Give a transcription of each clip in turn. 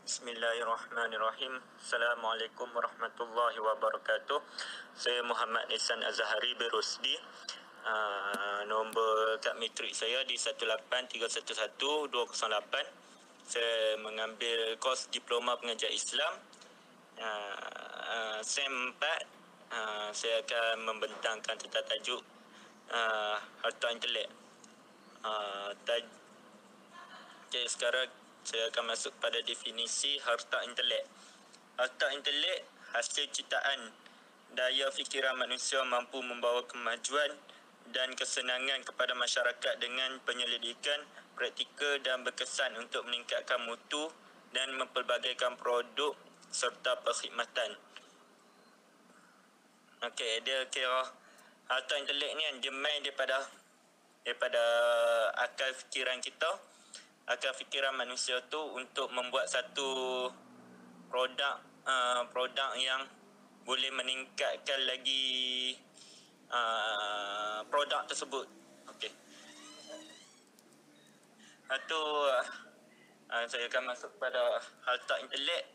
Bismillahirrahmanirrahim. Assalamualaikum warahmatullahi wabarakatuh. Saya Muhammad Nisan Azhari Berusdi. Nombor kad matrik saya di 1831208. Saya mengambil kos Diploma Pengajar Islam. Sem 4. Saya akan membentangkan tentang tajuk harta intelek. Okay, sekarang saya akan masuk pada definisi harta intelek. Harta intelek hasil ciptaan daya fikiran manusia mampu membawa kemajuan dan kesenangan kepada masyarakat dengan penyelidikan, praktikal dan berkesan untuk meningkatkan mutu dan mempelbagaikan produk serta perkhidmatan. Okey, dia kira harta intelek ni dia main daripada akal fikiran kita, akal fikiran manusia tu untuk membuat satu produk yang boleh meningkatkan lagi produk tersebut. Okey. Saya akan masuk pada harta intelek.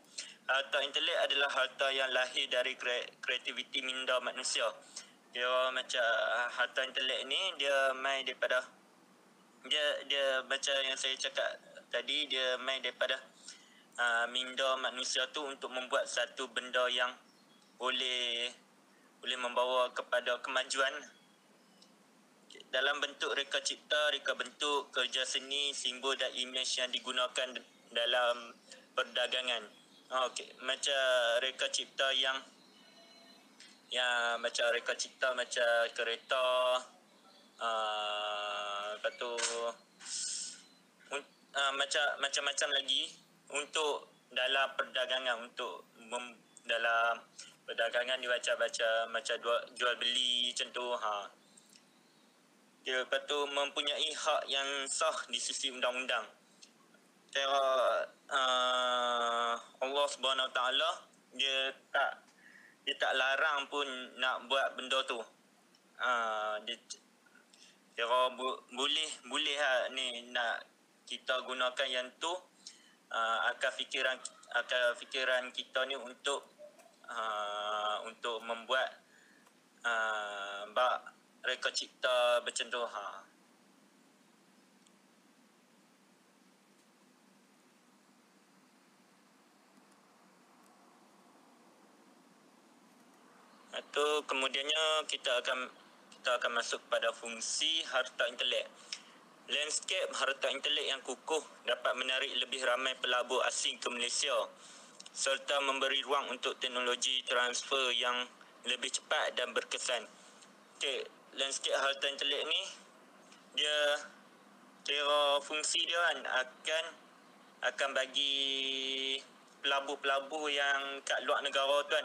Harta intelek adalah harta yang lahir dari kreativiti minda manusia. Dia macam harta intelek ni dia main daripada dia macam yang saya cakap tadi, dia main daripada minda manusia tu untuk membuat satu benda yang boleh membawa kepada kemajuan dalam bentuk reka cipta, reka bentuk, kerja seni, simbol dan imej yang digunakan dalam perdagangan. Okey, macam reka cipta yang macam reka cipta macam kereta, lepas tu macam-macam lagi untuk dalam perdagangan, dalam perdagangan dia baca macam jual beli macam tu. Dia lepas tu mempunyai hak yang sah di sisi undang-undang. Allah Subhanahu Wa Taala dia tak larang pun nak buat benda tu. Dia kira boleh ni nak kita gunakan yang tu, akal fikiran kita ni untuk membuat reka cipta macam tu. Itu kemudiannya kita akan masuk pada fungsi harta intelek. Landscape harta intelek yang kukuh dapat menarik lebih ramai pelabur asing ke Malaysia serta memberi ruang untuk teknologi transfer yang lebih cepat dan berkesan. Okay, landscape harta intelek ni dia kira fungsi dia akan bagi pelabur-pelabur yang kat luar negara tu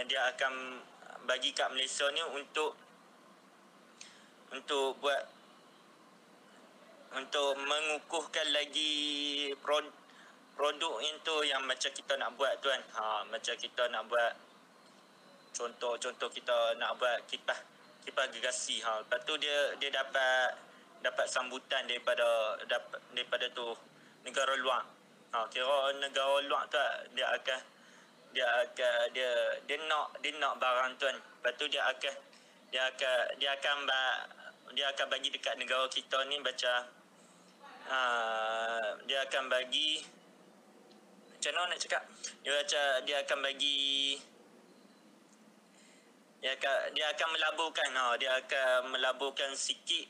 dia akan bagi kat Malaysia ni untuk mengukuhkan lagi produk itu yang macam kita nak buat tu macam kita nak buat contoh kita nak buat kipas gergasi. Lepas tu dia dapat sambutan daripada tu negara luar. Kira negara luar tu dia nak barang tu Lepas tu dia akan bagi dekat negara kita ni dia akan bagi macam mana nak cakap, dia akan bagi dia akan melaburkan sikit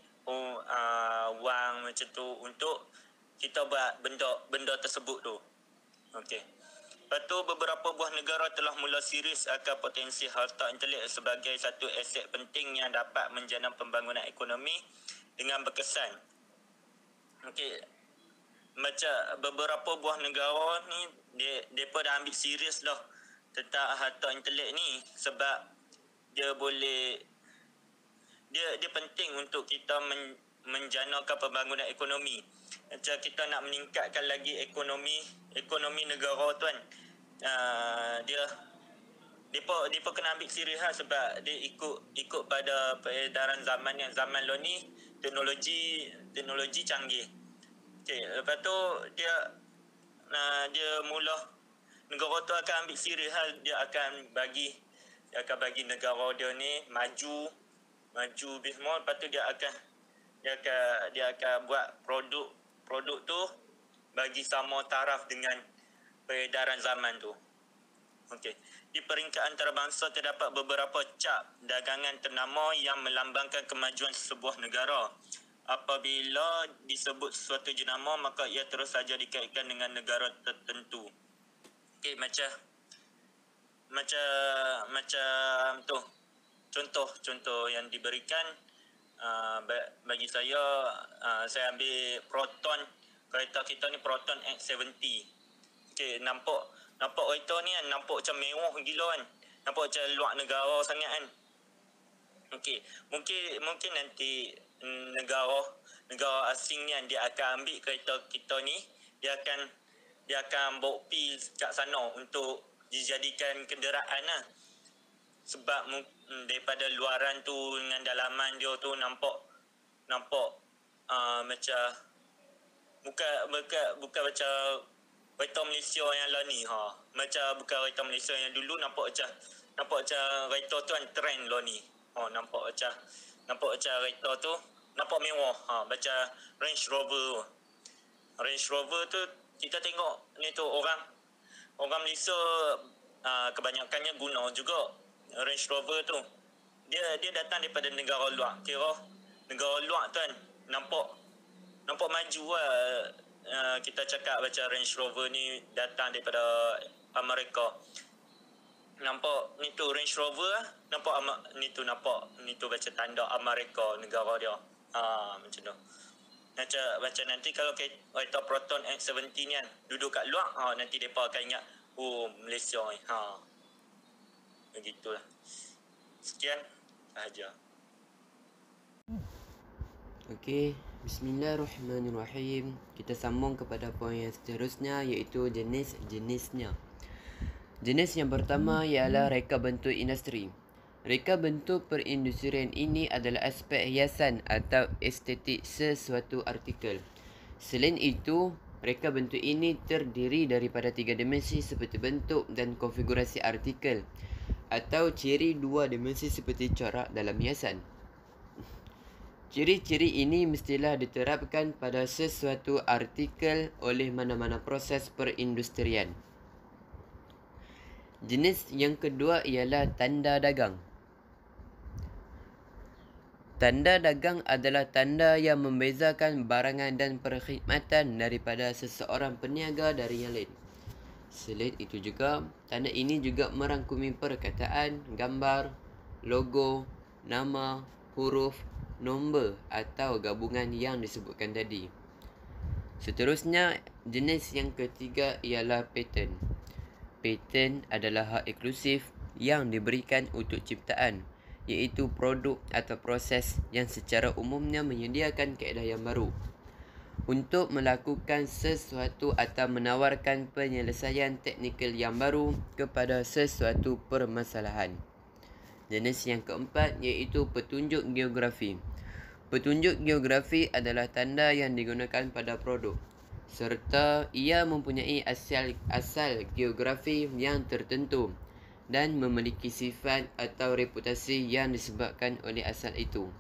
wang macam tu untuk kita buat benda tersebut tu. Okey. Lepas tu beberapa buah negara telah mula serius akan potensi harta intelek sebagai satu aset penting yang dapat menjana pembangunan ekonomi dengan berkesan. Okey. Macam beberapa buah negara ni depa dah ambil serius dah tentang harta intelek ni, sebab dia penting untuk kita menjanakan pembangunan ekonomi. Macam kita nak meningkatkan lagi ekonomi negara tu depa kena ambil serius sebab dia ikut pada peredaran zaman yang zaman lo ni teknologi canggih. Okey, lepas tu dia dia mula negara tu akan ambil serius hal dia akan bagi negara dia ni maju lebih semua. Lepas tu dia akan buat produk tu bagi sama taraf dengan peredaran zaman tu. Okey. Di peringkat antarabangsa terdapat beberapa cap dagangan ternama yang melambangkan kemajuan sebuah negara. Apabila disebut sesuatu jenama, maka ia terus saja dikaitkan dengan negara tertentu. Okey, macam tu. Contoh yang diberikan bagi saya ambil Proton. Kereta kita ni Proton X70. Okey, nampak kereta ni kan, nampak macam mewah gila kan. Nampak macam luar negara sangat kan. Okey, mungkin nanti negara asing ni kan, dia akan ambil kereta kita ni, dia akan bawa pi kat sana untuk dijadikan kenderaan lah. Sebab daripada luaran tu dengan dalaman dia tu nampak macam bukan macam kereta Malaysia yang lah ni macam bukan kereta Malaysia yang dulu nampak macam kereta tu kan trend lah ni. Nampak macam kereta tu nampak mewah macam Range Rover tu kita tengok ni tu orang Malaysia kebanyakannya guna juga Range Rover tu. Dia datang daripada negara luar. Kira negara luar tu kan nampak maju lah. Kita cakap macam Range Rover ni datang daripada Amerika. Nampak ni tu Range Rover lah. Nampak ni tu macam tanda Amerika negara dia. Macam tu. Macam nanti kalau kereta Proton X70 ni kan duduk kat luar, nanti mereka akan ingat Malaysia ni. Begitulah. Sekian sahaja. Okey, bismillahirrahmanirrahim. Kita sambung kepada poin yang seterusnya, iaitu jenis-jenisnya. Jenis yang pertama ialah reka bentuk industri. Reka bentuk perindustrian ini adalah aspek hiasan atau estetik sesuatu artikel. Selain itu, reka bentuk ini terdiri daripada 3 dimensi seperti bentuk dan konfigurasi artikel, atau ciri 2 dimensi seperti corak dalam hiasan. Ciri-ciri ini mestilah diterapkan pada sesuatu artikel oleh mana-mana proses perindustrian. Jenis yang kedua ialah tanda dagang. Tanda dagang adalah tanda yang membezakan barangan dan perkhidmatan daripada seseorang peniaga dari yang lain. Selain itu juga, tanda ini juga merangkumi perkataan, gambar, logo, nama, huruf, nombor atau gabungan yang disebutkan tadi. Seterusnya, jenis yang ketiga ialah paten. Paten adalah hak eksklusif yang diberikan untuk ciptaan, iaitu produk atau proses yang secara umumnya menyediakan kaedah yang baru untuk melakukan sesuatu atau menawarkan penyelesaian teknikal yang baru kepada sesuatu permasalahan. Jenis yang keempat iaitu petunjuk geografi. Petunjuk geografi adalah tanda yang digunakan pada produk, serta ia mempunyai asal geografi yang tertentu dan memiliki sifat atau reputasi yang disebabkan oleh asal itu.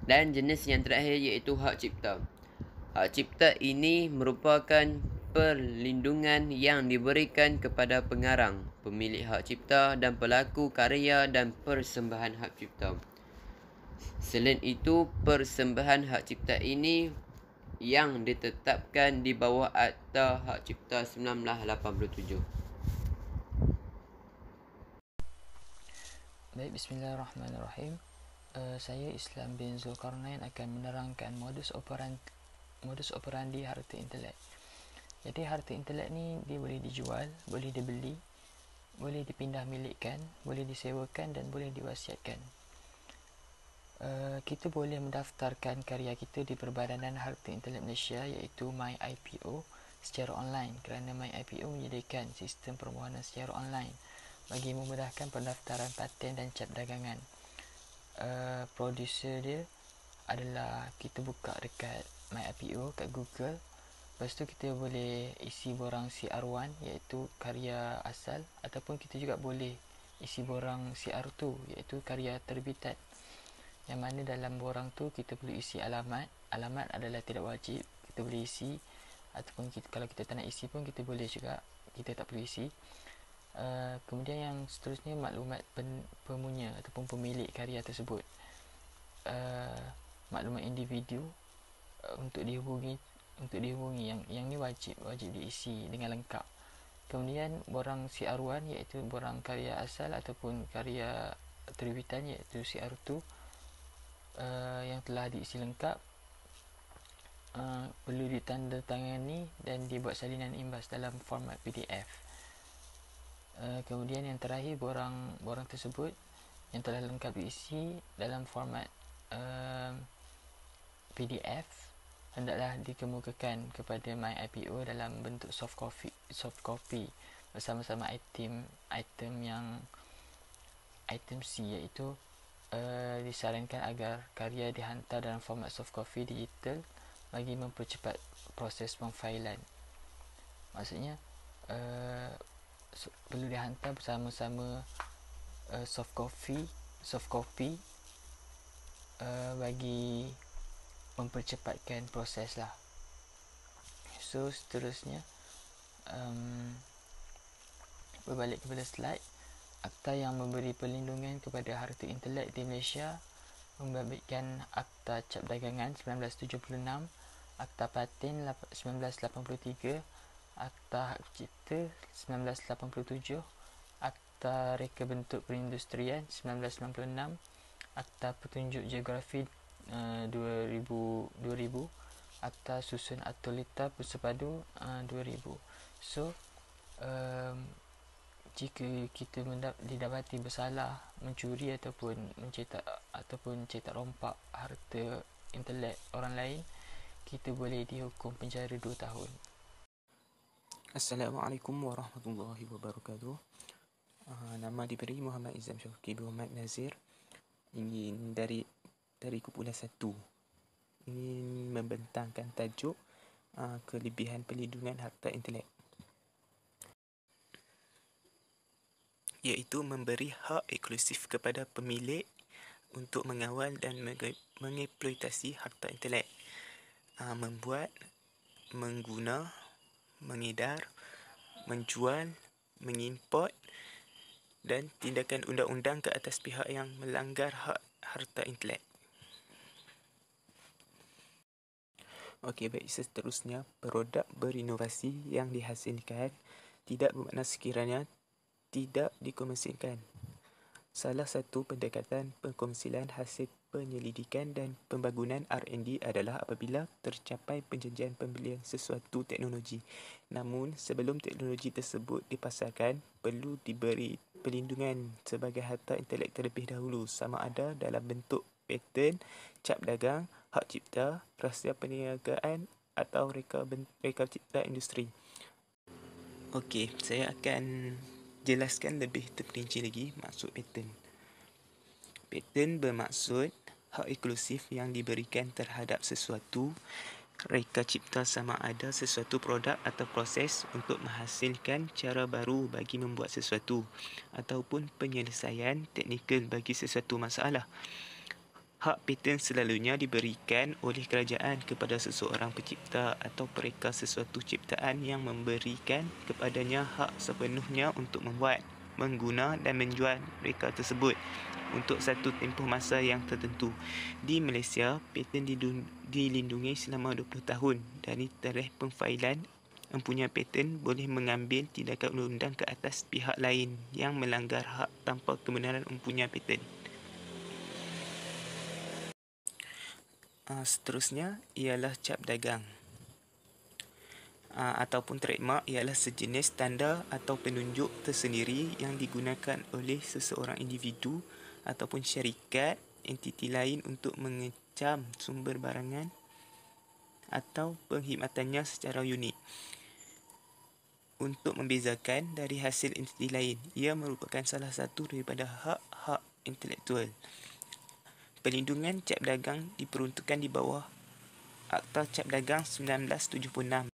Dan jenis yang terakhir iaitu hak cipta. Hak cipta ini merupakan perlindungan yang diberikan kepada pengarang, pemilik hak cipta dan pelaku karya dan persembahan hak cipta. Selain itu, persembahan hak cipta ini yang ditetapkan di bawah Akta Hak Cipta 1987. Baik, bismillahirrahmanirrahim. Saya Islam bin Zulkarnain akan menerangkan modus operandi harta intelek. Jadi harta intelek ni dia boleh dijual, boleh dibeli, boleh dipindah milikkan, boleh disewakan dan boleh diwasiatkan. Kita boleh mendaftarkan karya kita di Perbadanan Harta Intelek Malaysia iaitu MyIPO secara online, kerana MyIPO menyediakan sistem permohonan secara online bagi memudahkan pendaftaran paten dan cap dagangan. Producer dia adalah kita buka dekat MyIPO kat Google, Lepas tu kita boleh isi borang CR1 iaitu karya asal, ataupun kita juga boleh isi borang CR2 iaitu karya terbitan. Yang mana dalam borang tu kita perlu isi alamat. Alamat adalah tidak wajib, kita boleh isi, ataupun kalau kita tak nak isi pun kita boleh juga, kita tak perlu isi. Kemudian yang seterusnya maklumat pemunya ataupun pemilik karya tersebut. Maklumat individu untuk dihubungi yang ni wajib diisi dengan lengkap. Kemudian borang CR1 iaitu borang karya asal ataupun karya terbitan iaitu CR2 yang telah diisi lengkap perlu ditandatangani dan dibuat salinan imbas dalam format PDF. Kemudian yang terakhir, borang tersebut yang telah lengkap diisi dalam format PDF hendaklah dikemukakan kepada MyIPO dalam bentuk soft copy bersama-sama item C, iaitu disarankan agar karya dihantar dalam format soft copy digital bagi mempercepat proses pemfailan. Maksudnya perlu dihantar bersama-sama soft copy bagi mempercepatkan proses lah. So seterusnya, berbalik kepada slide. Akta yang memberi perlindungan kepada harta intelek di Malaysia membabitkan Akta Cap Dagangan 1976, Akta Paten 1983, Akta Hak Cipta 1987, Akta Reka Bentuk Perindustrian 1996, Akta Petunjuk Geografi 2000, Akta Susun Atolita Bersepadu 2000. So jika kita didapati bersalah mencuri ataupun cetak rompak harta intelek orang lain, kita boleh dihukum penjara 2 tahun. Assalamualaikum warahmatullahi wabarakatuh. Nama diberi Muhammad Izam Syauqi Muhammad Nazir. Ingin dari kumpulan 1 ingin membentangkan tajuk kelebihan perlindungan harta intelek, iaitu memberi hak eksklusif kepada pemilik untuk mengawal dan mengeksploitasi harta intelek, membuat, mengguna, mengedar, menjual, mengimport dan tindakan undang-undang ke atas pihak yang melanggar hak harta intelek. Okey, baik, seterusnya, produk berinovasi yang dihasilkan tidak bermakna sekiranya tidak dikomersialkan. Salah satu pendekatan pengkomersialan hasil penyelidikan dan pembangunan R&D adalah apabila tercapai perjanjian pembelian sesuatu teknologi. Namun, sebelum teknologi tersebut dipasarkan, perlu diberi perlindungan sebagai harta intelek terlebih dahulu, sama ada dalam bentuk paten, cap dagang, hak cipta, rahsia perniagaan atau reka cipta industri. Okey, saya akan jelaskan lebih terperinci lagi maksud paten. Paten bermaksud hak eksklusif yang diberikan terhadap sesuatu. Reka cipta sama ada sesuatu produk atau proses untuk menghasilkan cara baru bagi membuat sesuatu ataupun penyelesaian teknikal bagi sesuatu masalah. Hak paten selalunya diberikan oleh kerajaan kepada seseorang pencipta atau pereka sesuatu ciptaan yang memberikan kepadanya hak sepenuhnya untuk membuat, mengguna dan menjual reka tersebut untuk satu tempoh masa yang tertentu. Di Malaysia, paten dilindungi selama 20 tahun. Dari tarikh pemfailan, empunya paten boleh mengambil tindakan undang-undang ke atas pihak lain yang melanggar hak tanpa kebenaran empunya paten. Seterusnya ialah cap dagang ataupun trademark, ialah sejenis tanda atau penunjuk tersendiri yang digunakan oleh seseorang individu ataupun syarikat entiti lain untuk mengecam sumber barangan atau perkhidmatannya secara unik. Untuk membezakan dari hasil entiti lain, ia merupakan salah satu daripada hak-hak intelektual. Perlindungan cap dagang diperuntukkan di bawah Akta Cap Dagang 1976.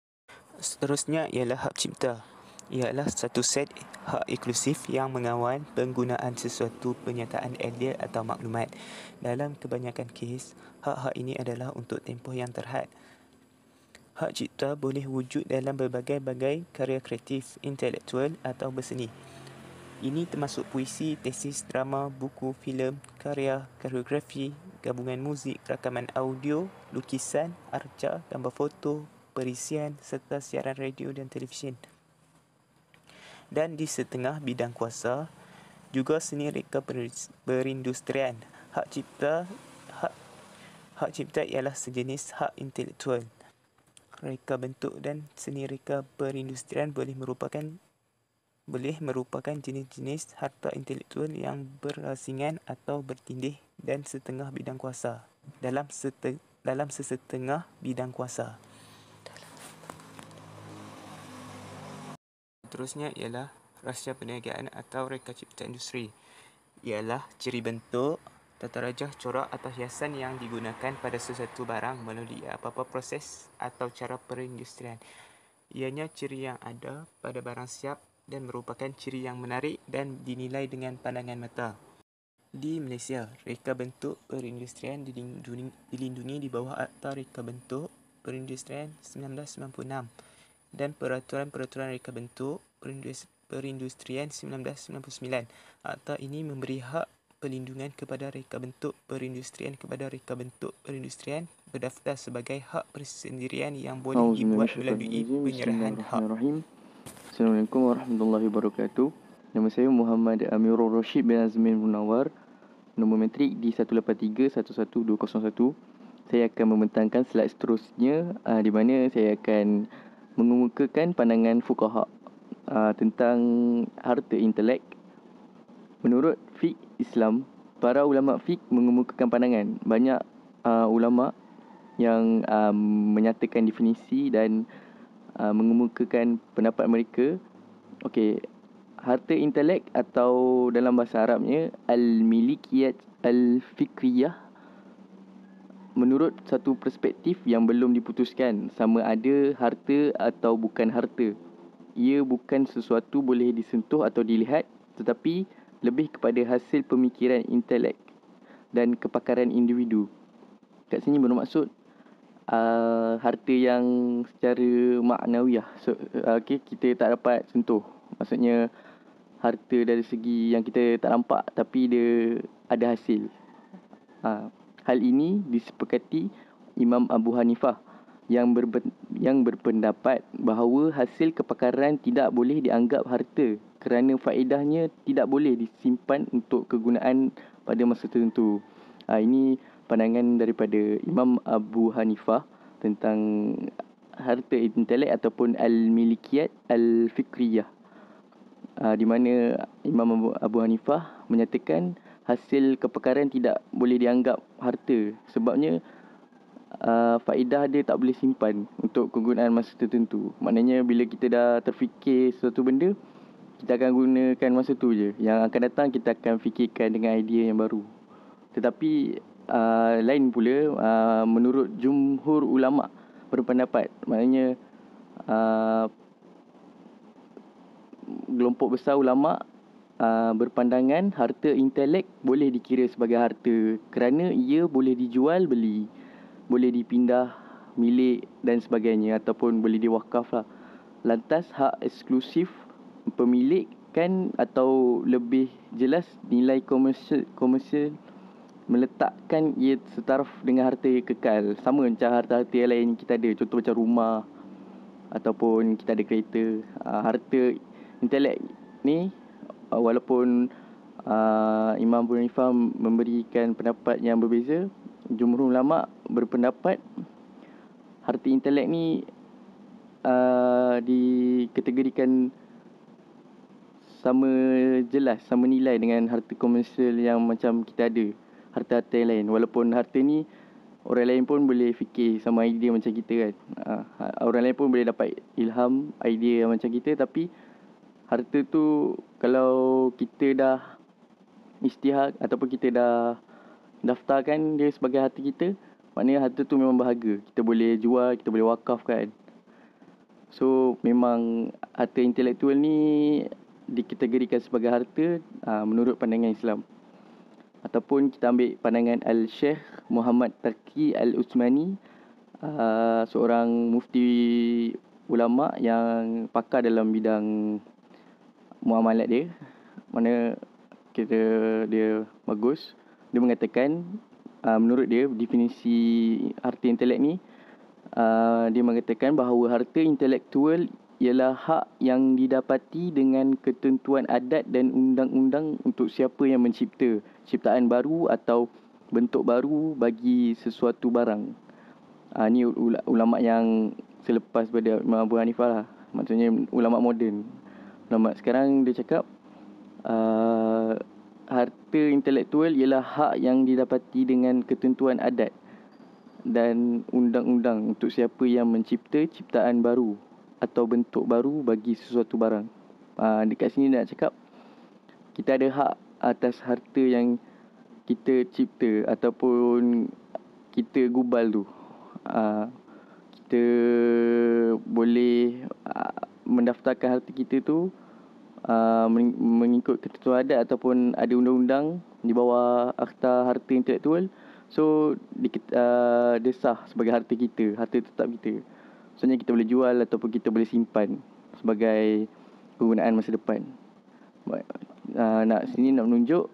Seterusnya ialah hak cipta. Ialah satu set hak eksklusif yang mengawal penggunaan sesuatu pernyataan idea atau maklumat. Dalam kebanyakan kes, hak-hak ini adalah untuk tempoh yang terhad. Hak cipta boleh wujud dalam berbagai-bagai karya kreatif, intelektual atau berseni. Ini termasuk puisi, tesis, drama, buku, filem, karya, koreografi, gabungan muzik, rakaman audio, lukisan, arca, gambar foto, perisian serta siaran radio dan televisyen. Dan di setengah bidang kuasa, juga seni reka perindustrian. Hak cipta ialah sejenis hak intelektual. Reka bentuk dan seni reka perindustrian boleh merupakan jenis-jenis harta intelektual yang berasingan atau bertindih dan setengah bidang kuasa. Dalam sesetengah bidang kuasa. Seterusnya ialah rahsia perniagaan atau reka cipta industri. Ialah ciri bentuk, tata rajah, corak atau hiasan yang digunakan pada sesuatu barang melalui apa-apa proses atau cara perindustrian. Ianya ciri yang ada pada barang siap dan merupakan ciri yang menarik dan dinilai dengan pandangan mata. Di Malaysia, reka bentuk perindustrian dilindungi di bawah Akta Reka Bentuk Perindustrian 1996 dan Peraturan Reka Bentuk Perindustrian 1999. Akta ini memberi hak perlindungan kepada reka bentuk perindustrian kepada reka bentuk perindustrian berdaftar sebagai hak persendirian yang boleh dibuat melalui penyerahan hak. Assalamualaikum warahmatullahi wabarakatuh. Nama saya Muhammad Amirul Rashid bin Azmin Munawar. Nombor matrik di 183-11201. Saya akan membentangkan slide seterusnya di mana saya akan mengemukakan pandangan fuqaha tentang harta intelek. Menurut fiqh Islam, para ulama fiqh mengemukakan pandangan. Banyak ulama yang menyatakan definisi dan mengemukakan pendapat mereka. Okey, harta intelek atau dalam bahasa Arabnya al-milikiyat al-fikriyah, menurut satu perspektif yang belum diputuskan sama ada harta atau bukan harta. Ia bukan sesuatu boleh disentuh atau dilihat, tetapi lebih kepada hasil pemikiran intelek dan kepakaran individu. Kat sini bermaksud harta yang secara maknawiyah, kita tak dapat sentuh. Maksudnya harta dari segi yang kita tak nampak tapi dia ada hasil. Hal ini disepakati Imam Abu Hanifah yang berpendapat bahawa hasil kepakaran tidak boleh dianggap harta kerana faedahnya tidak boleh disimpan untuk kegunaan pada masa tertentu. Ini pandangan daripada Imam Abu Hanifah tentang harta intelek ataupun al-milikiyat al-fikriyah, di mana Imam Abu Hanifah menyatakan hasil kepakaran tidak boleh dianggap harta sebabnya faedah dia tak boleh simpan untuk kegunaan masa tertentu. Maknanya bila kita dah terfikir sesuatu benda, kita akan gunakan masa tu je. Yang akan datang kita akan fikirkan dengan idea yang baru. Tetapi lain pula, menurut jumhur ulama berpendapat, maknanya kelompok besar ulama berpandangan harta intelek boleh dikira sebagai harta kerana ia boleh dijual beli, boleh dipindah milik dan sebagainya, ataupun boleh diwakaf lah. Lantas hak eksklusif pemilik kan, atau lebih jelas nilai komersial meletakkan ia setaraf dengan harta kekal. Sama macam harta-harta yang lain kita ada. Contoh macam rumah ataupun kita ada kereta. Harta intelek ni walaupun Imam Abu Hanifah memberikan pendapat yang berbeza, jumhur ulama berpendapat harta intelek ni dikategorikan sama jelas, sama nilai dengan harta komersial yang macam kita ada, harta-harta yang lain. Walaupun harta ni orang lain pun boleh fikir sama idea macam kita kan. Orang lain pun boleh dapat ilham idea macam kita, tapi harta tu kalau kita dah istihad ataupun kita dah daftarkan dia sebagai harta kita, maknanya harta tu memang berharga. Kita boleh jual, kita boleh wakafkan. So memang harta intelektual ni dikategorikan sebagai harta menurut pandangan Islam. Ataupun kita ambil pandangan Al-Sheikh Muhammad Taqi Al-Utsmani, seorang mufti ulama yang pakar dalam bidang muamalat dia. Mana kira dia bagus. Dia mengatakan menurut dia definisi harta intelek ni, dia mengatakan bahawa harta intelektual ialah hak yang didapati dengan ketentuan adat dan undang-undang untuk siapa yang mencipta ciptaan baru atau bentuk baru bagi sesuatu barang. Ni ulama yang selepas pada Imam Abu Hanifah lah. Maksudnya ulama moden. Ulama sekarang dia cakap harta intelektual ialah hak yang didapati dengan ketentuan adat dan undang-undang untuk siapa yang mencipta ciptaan baru atau bentuk baru bagi sesuatu barang. Dekat sini nak cakap kita ada hak atas harta yang kita cipta ataupun kita gubal tu. Kita boleh mendaftarkan harta kita tu mengikut ketentuan adat ataupun ada undang-undang di bawah Akta Harta Intelektual. So dia sah sebagai harta kita, harta tetap kita. Maksudnya kita boleh jual ataupun kita boleh simpan sebagai penggunaan masa depan. Sini nak menunjuk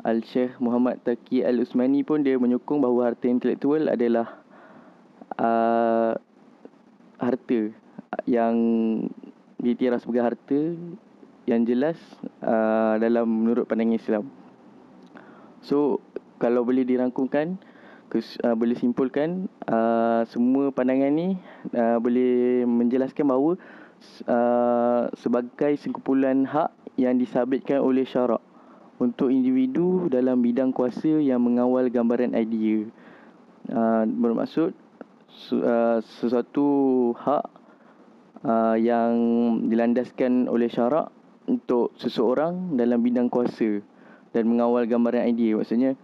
Al-Sheikh Muhammad Taqi Al-Utsmani pun dia menyokong bahawa harta intelektual adalah harta yang dikira sebagai harta yang jelas dalam menurut pandangan Islam. So kalau boleh dirangkumkan, boleh simpulkan, semua pandangan ni boleh menjelaskan bahawa sebagai sekumpulan hak yang disabitkan oleh syarak untuk individu dalam bidang kuasa yang mengawal gambaran idea. Bermaksud sesuatu hak yang dilandaskan oleh syarak untuk seseorang dalam bidang kuasa dan mengawal gambaran idea. Maksudnya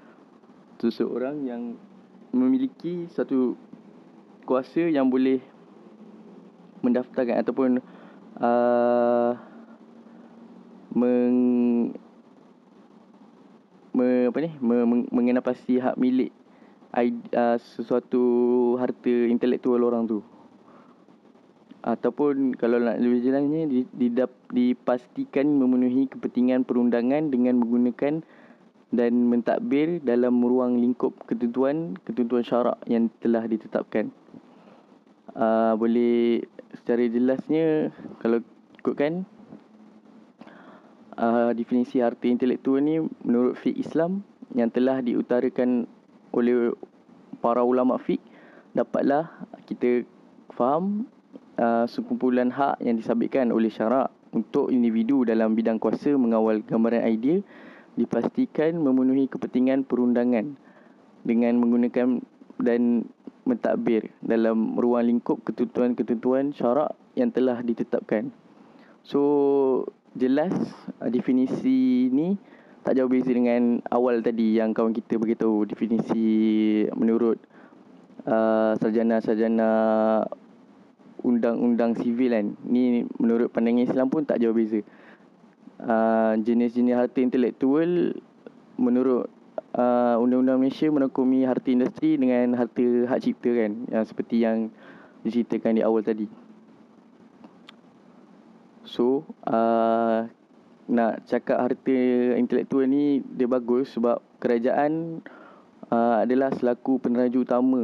seseorang yang memiliki satu kuasa yang boleh mendaftarkan ataupun mengenapasi hak milik sesuatu harta intelektual orang tu. Ataupun kalau nak lebih jelasnya, dipastikan memenuhi kepentingan perundangan dengan menggunakan dan mentadbir dalam ruang lingkup ketentuan syarak yang telah ditetapkan. Boleh secara jelasnya kalau ikutkan definisi harta intelektual ni menurut fiqh Islam yang telah diutarakan oleh para ulama fiqh, dapatlah kita faham sekumpulan hak yang disabitkan oleh syarak untuk individu dalam bidang kuasa mengawal gambaran idea dipastikan memenuhi kepentingan perundangan dengan menggunakan dan mentadbir dalam ruang lingkup ketentuan syarak yang telah ditetapkan. So jelas definisi ni tak jauh beza dengan awal tadi yang kawan kita beritahu, definisi menurut sarjana-sarjana undang-undang sivil kan. Ni menurut pandangan Islam pun tak jauh beza. Jenis-jenis harta intelektual menurut undang-undang Malaysia merangkumi harta industri dengan harta hak cipta kan, yang seperti yang diceritakan di awal tadi. So nak cakap harta intelektual ni dia bagus sebab kerajaan adalah selaku peneraju utama,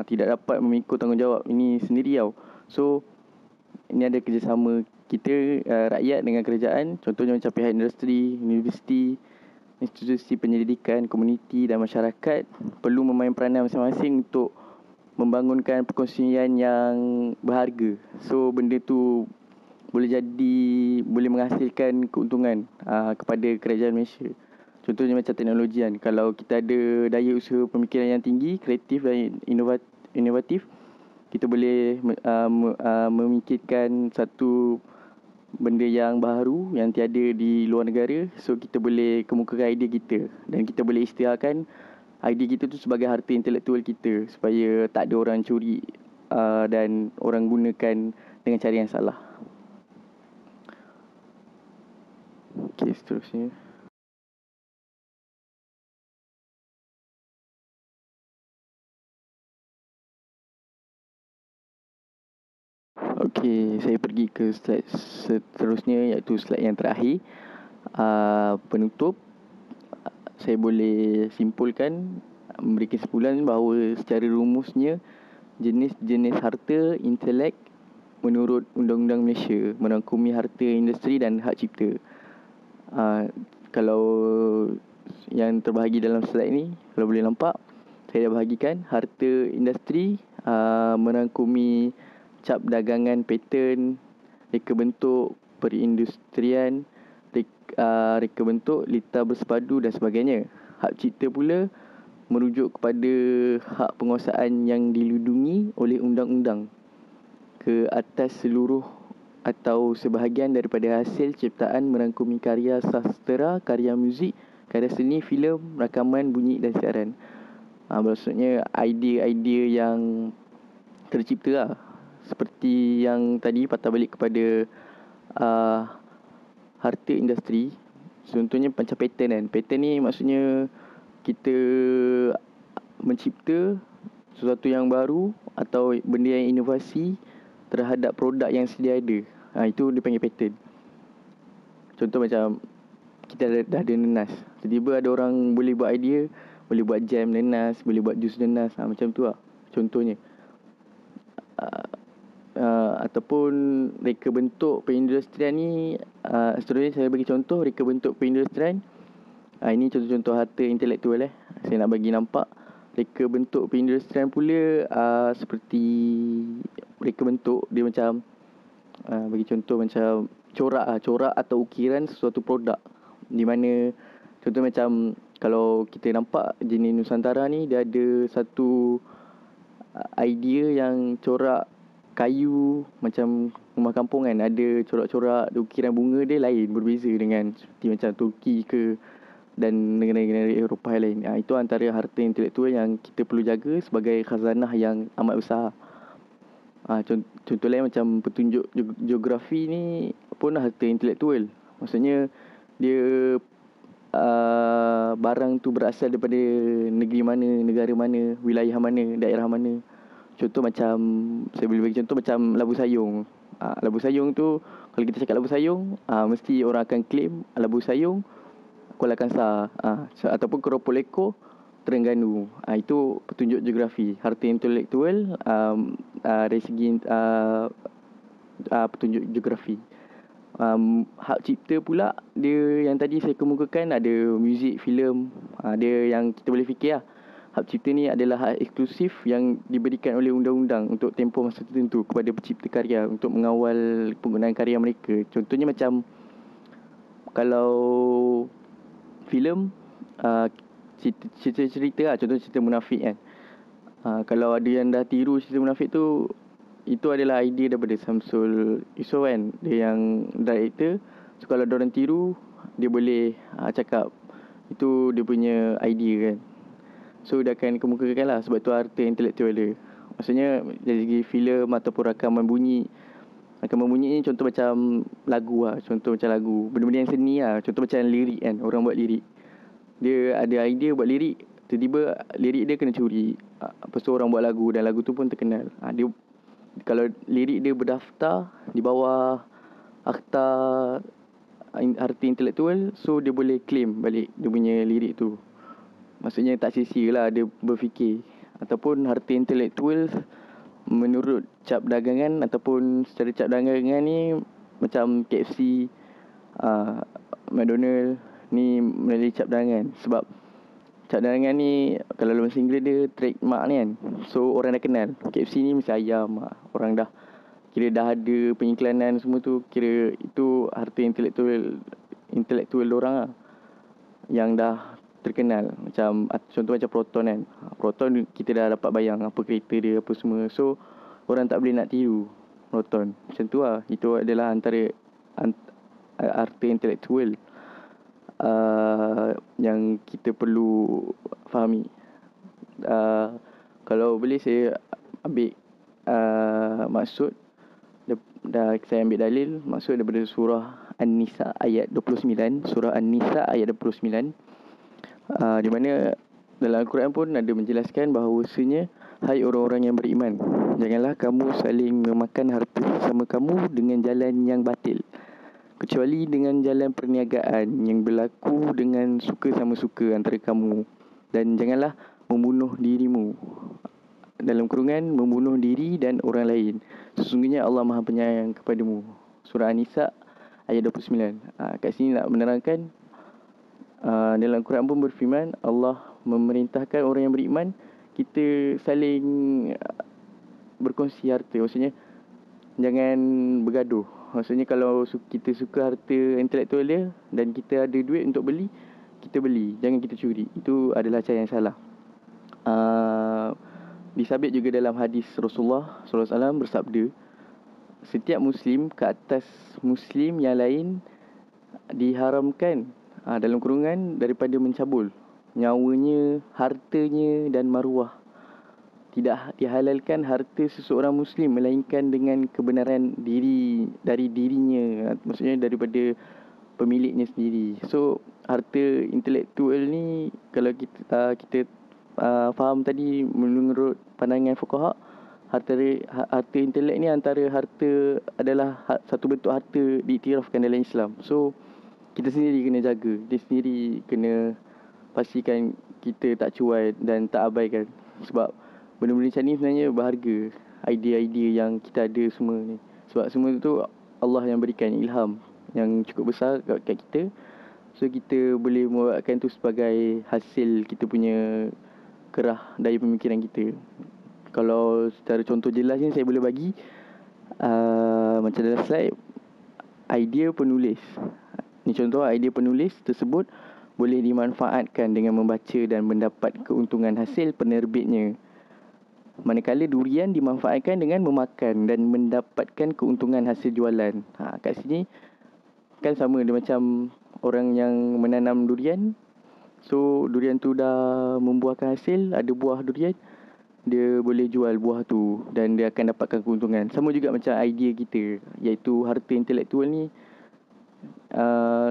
tidak dapat memikul tanggungjawab ini sendiri tau. So ini ada kerjasama kita rakyat dengan kerajaan. Contohnya macam pihak industri, universiti, institusi penyelidikan, komuniti dan masyarakat perlu memain peranan masing-masing untuk membangunkan perkongsian yang berharga. So benda tu boleh menghasilkan keuntungan kepada kerajaan Malaysia. Contohnya macam teknologi kan. Kalau kita ada daya usaha pemikiran yang tinggi, kreatif dan inovatif, kita boleh memikirkan satu benda yang baru yang tiada di luar negara. So kita boleh kemukakan idea kita dan kita boleh isytiharkan idea kita tu sebagai harta intelektual kita supaya tak ada orang curi dan orang gunakan dengan cara yang salah. Okey, seterusnya. Okey, saya pergi ke slide seterusnya, iaitu slide yang terakhir. Penutup, saya boleh simpulkan, memberi kesimpulan bahawa secara rumusnya jenis-jenis harta intelek menurut Undang-Undang Malaysia merangkumi harta industri dan hak cipta. Kalau yang terbahagi dalam slide ni, kalau boleh nampak, saya dah bahagikan harta industri merangkumi cap dagangan, paten, reka bentuk, perindustrian, reka bentuk, litar bersepadu dan sebagainya. Hak cipta pula merujuk kepada hak penguasaan yang dilindungi oleh undang-undang ke atas seluruh atau sebahagian daripada hasil ciptaan merangkumi karya sastera, karya muzik, karya seni, filem, rakaman, bunyi dan siaran. Maksudnya idea-idea yang tercipta lah. Seperti yang tadi patah balik kepada harta industri. Contohnya macam paten kan. Paten ni maksudnya kita mencipta sesuatu yang baru atau benda yang inovasi terhadap produk yang sedia ada. Itu dipanggil paten. Contoh macam kita dah ada nenas. Tiba-tiba ada orang boleh buat idea, boleh buat jam nenas, boleh buat jus nenas. Macam tu lah contohnya. Ataupun reka bentuk perindustrian ni, seterusnya saya bagi contoh reka bentuk perindustrian. Ini contoh-contoh harta intelektual saya nak bagi nampak. Reka bentuk perindustrian pula seperti reka bentuk dia macam bagi contoh macam corak atau ukiran sesuatu produk, di mana contoh macam kalau kita nampak jenis Nusantara ni, dia ada satu idea yang corak kayu macam rumah kampung kan, ada corak-corak ukiran bunga dia lain, berbeza dengan seperti macam Turki ke dan negara-negara Eropah yang lain. Itu antara harta intelektual yang kita perlu jaga sebagai khazanah yang amat besar. Contoh lain macam petunjuk geografi ni pun harta intelektual. Maksudnya dia barang tu berasal daripada negeri mana, negara mana, wilayah mana, daerah mana. Contoh macam, saya boleh bagi contoh macam labu sayung. Labu sayung tu, kalau kita cakap labu sayung, mesti orang akan claim labu sayung Kuala Kangsar, ataupun Keropok Lekor, Terengganu. Itu petunjuk geografi. Harta intelektual dari segi petunjuk geografi. Hak cipta pula, dia yang tadi saya kemukakan, ada muzik, filem. Dia yang kita boleh fikir lah. Hak cipta ni adalah hak eksklusif yang diberikan oleh undang-undang untuk tempoh masa tertentu kepada pencipta karya untuk mengawal penggunaan karya mereka. Contohnya macam kalau filem, cerita lah, contoh cerita Munafik kan. Kalau ada yang dah tiru cerita Munafik tu, itu adalah idea daripada Samsul Yusof kan. Dia yang director. So kalau diorang tiru, dia boleh cakap itu dia punya idea kan. So dia akan kemukakan lah, sebab tu harta intelektual dia. Maksudnya dari segi filem ataupun rakaman bunyi. Rakaman bunyi ni contoh macam lagu lah. Contoh macam lagu, benda-benda yang seni lah. Contoh macam lirik kan, orang buat lirik. Dia ada idea buat lirik, tiba-tiba lirik dia kena curi. Lepas tu orang buat lagu dan lagu tu pun terkenal. Dia, kalau lirik dia berdaftar di bawah akta harta intelektual, so dia boleh claim balik dia punya lirik tu. Maksudnya tak sia-sia lah dia berfikir. Ataupun harta intelektual menurut cap dagangan ataupun secara cap dagangan ni, macam KFC, McDonald ni melalui cap dagangan. Sebab cap dagangan ni kalau dalam bahasa Inggeris dia trademark ni kan. So orang dah kenal KFC ni mesti ayam. Orang dah kira dah ada pengiklanan semua tu, kira itu harta intelektual orang lah, yang dah terkenal. Macam contoh macam Proton kan. Proton kita dah dapat bayang apa kereta dia, apa semua. So orang tak boleh nak tiru Proton. Macam tu lah. Itu adalah antara harta intelektual yang kita perlu fahami. Kalau boleh saya ambil maksud dah saya ambil dalil, maksud daripada surah An-Nisa ayat 29, surah An-Nisa ayat 29, di mana dalam Al-Quran pun ada menjelaskan bahawasanya, hai orang-orang yang beriman, janganlah kamu saling memakan harta sesama kamu dengan jalan yang batil, kecuali dengan jalan perniagaan yang berlaku dengan suka sama suka antara kamu, dan janganlah membunuh dirimu, dalam kurungan membunuh diri dan orang lain, sesungguhnya Allah Maha Penyayang kepadamu. Surah An-Nisa ayat 29. Kat sini nak menerangkan, dalam Quran pun berfirman, Allah memerintahkan orang yang beriman kita saling berkongsi harta. Maksudnya jangan bergaduh. Maksudnya kalau kita suka harta intelektual dia dan kita ada duit untuk beli, kita beli, jangan kita curi. Itu adalah cara yang salah. Disabit juga dalam hadis Rasulullah SAW bersabda, setiap Muslim ke atas Muslim yang lain diharamkan, dalam kurungan, daripada mencabul nyawanya, hartanya dan maruah. Tidak dihalalkan harta seseorang Muslim melainkan dengan kebenaran dari dirinya, maksudnya daripada pemiliknya sendiri. So harta intelektual ni, kalau kita faham tadi menurut pandangan fuqaha, harta intelek ni antara harta adalah satu bentuk harta diiktirafkan dalam Islam. So kita sendiri kena jaga, kita sendiri kena pastikan kita tak cuai dan tak abaikan, sebab benda-benda macam ni sebenarnya berharga. Idea-idea yang kita ada semua ni, sebab semua tu Allah yang berikan ilham yang cukup besar kat kita. So kita boleh membuatkan tu sebagai hasil kita punya kerah daya pemikiran kita. Kalau secara contoh jelasnya saya boleh bagi, macam dalam slide, idea penulis. Ni contoh, idea penulis tersebut boleh dimanfaatkan dengan membaca dan mendapat keuntungan hasil penerbitnya. Manakala durian dimanfaatkan dengan memakan dan mendapatkan keuntungan hasil jualan. Kat sini kan sama, dia macam orang yang menanam durian. So durian tu dah membuahkan hasil, ada buah durian, dia boleh jual buah tu dan dia akan dapatkan keuntungan. Sama juga macam idea kita, iaitu harta intelektual ni,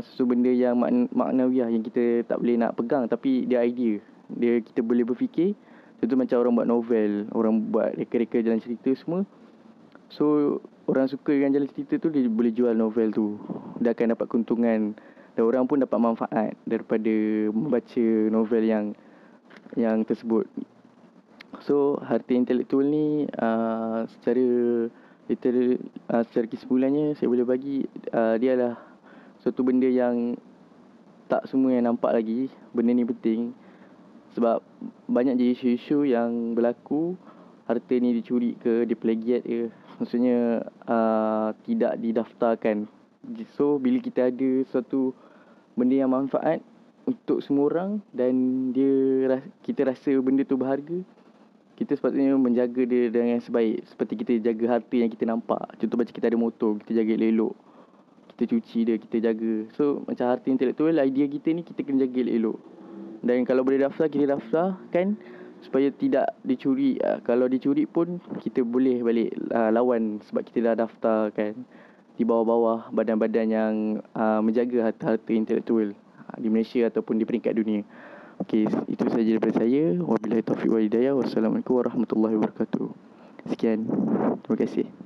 sesuatu benda yang maknawiyah yang kita tak boleh nak pegang, tapi dia idea. Kita boleh berfikir. Contoh macam orang buat novel, orang buat reka-reka jalan cerita semua. So orang suka dengan jalan cerita tu, dia boleh jual novel tu, dia akan dapat keuntungan, dan orang pun dapat manfaat daripada membaca novel yang tersebut. So harta intelektual ni, secara kesimpulannya saya boleh bagi, dia adalah suatu benda yang tak semua yang nampak lagi. Benda ni penting sebab banyak je isu-isu yang berlaku, harta ni dicuri ke, diplagiat ke, maksudnya tidak didaftarkan. So bila kita ada suatu benda yang manfaat untuk semua orang dan kita rasa benda tu berharga, kita sepatutnya menjaga dia dengan sebaik, seperti kita jaga harta yang kita nampak. Contoh macam kita ada motor, kita jaga elok-elok, kita cuci dia, kita jaga. So macam harta intelektual, idea kita ni kita kena jaga elok-elok. Dan kalau boleh daftar, kita daftarkan supaya tidak dicuri. Kalau dicuri pun kita boleh balik lawan, sebab kita dah daftarkan di bawah-bawah badan-badan yang menjaga harta-harta intelektual di Malaysia ataupun di peringkat dunia. Okey, itu sahaja daripada saya. Wabillahi taufiq wal hidayah. Wassalamualaikum warahmatullahi wabarakatuh. Sekian. Terima kasih.